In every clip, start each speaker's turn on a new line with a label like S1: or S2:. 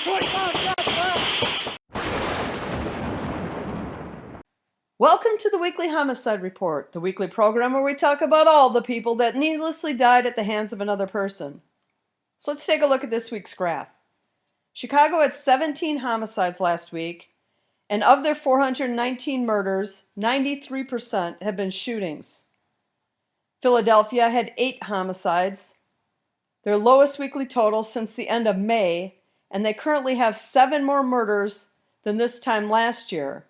S1: Welcome to the Weekly Homicide Report, the weekly program where we talk about all the people that needlessly died at the hands of another person. So let's take a look at this week's graph. Chicago had 17 homicides last week, and of their 419 murders, 93% have been shootings. Philadelphia had 8 homicides, their lowest weekly total since the end of May, and they currently have 7 more murders than this time last year.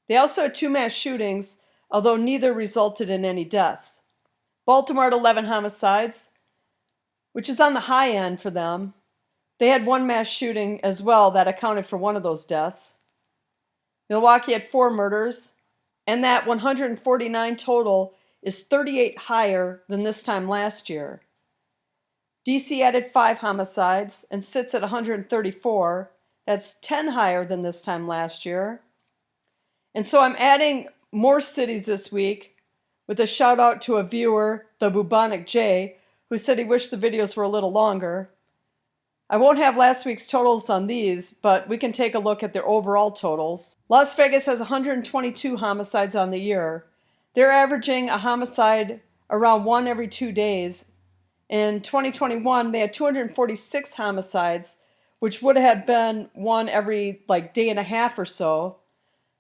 S1: They also had 2 mass shootings, although neither resulted in any deaths. Baltimore had 11 homicides, which is on the high end for them. They had 1 mass shooting as well that accounted for one of those deaths. Milwaukee had 4 murders, and that 149 total is 38 higher than this time last year. DC added 5 homicides and sits at 134. That's 10 higher than this time last year. And so I'm adding more cities this week with a shout out to a viewer, the Bubonic J, who said he wished the videos were a little longer. I won't have last week's totals on these, but we can take a look at their overall totals. Las Vegas has 122 homicides on the year. They're averaging a homicide around 1 every 2 days. In 2021, they had 246 homicides, which would have been 1 every day and a half or so.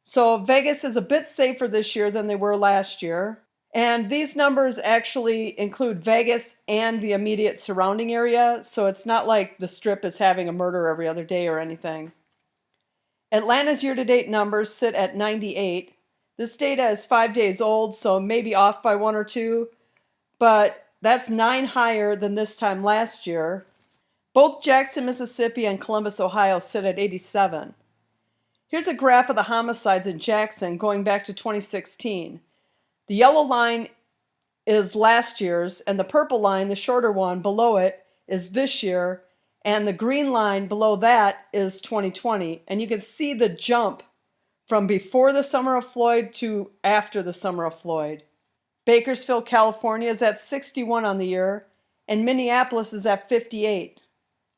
S1: So Vegas is a bit safer this year than they were last year. And these numbers actually include Vegas and the immediate surrounding area, so it's not like the Strip is having a murder every other day or anything. Atlanta's year-to-date numbers sit at 98. This data is 5 days old, so maybe off by 1 or 2, but that's 9 higher than this time last year. Both Jackson, Mississippi and Columbus, Ohio sit at 87. Here's a graph of the homicides in Jackson going back to 2016. The yellow line is last year's, and the purple line, the shorter one below it, is this year, and the green line below that is 2020. And you can see the jump from before the summer of Floyd to after the summer of Floyd. Bakersfield, California is at 61 on the year, and Minneapolis is at 58.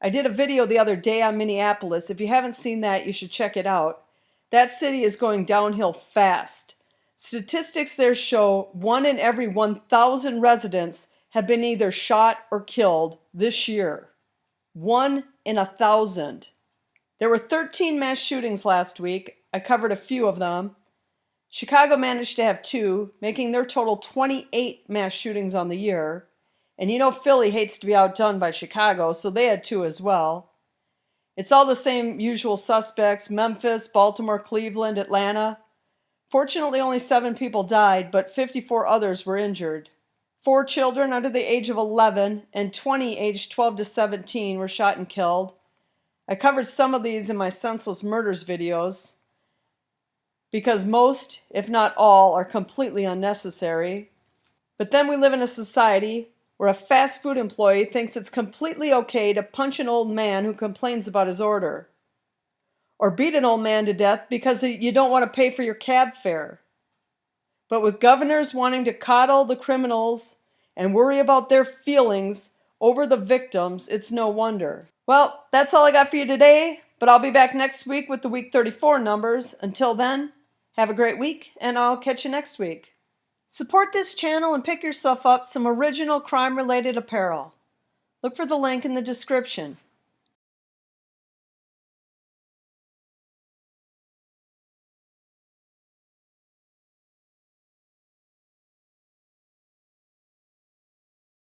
S1: I did a video the other day on Minneapolis. If you haven't seen that, you should check it out. That city is going downhill fast. Statistics there show 1 in every 1,000 residents have been either shot or killed this year. 1 in 1,000. There were 13 mass shootings last week. I covered a few of them. Chicago managed to have 2, making their total 28 mass shootings on the year. And you know Philly hates to be outdone by Chicago, so they had 2 as well. It's all the same usual suspects: Memphis, Baltimore, Cleveland, Atlanta. Fortunately, only 7 people died, but 54 others were injured. 4 children under the age of 11 and 20 aged 12 to 17 were shot and killed. I covered some of these in my senseless murders videos because most, if not all, are completely unnecessary. But then we live in a society where a fast food employee thinks it's completely okay to punch an old man who complains about his order, or beat an old man to death because you don't want to pay for your cab fare. But with governors wanting to coddle the criminals and worry about their feelings over the victims, it's no wonder. Well, that's all I got for you today, but I'll be back next week with the week 34 numbers. Until then, have a great week, and I'll catch you next week. Support this channel and pick yourself up some original crime-related apparel. Look for the link in the description.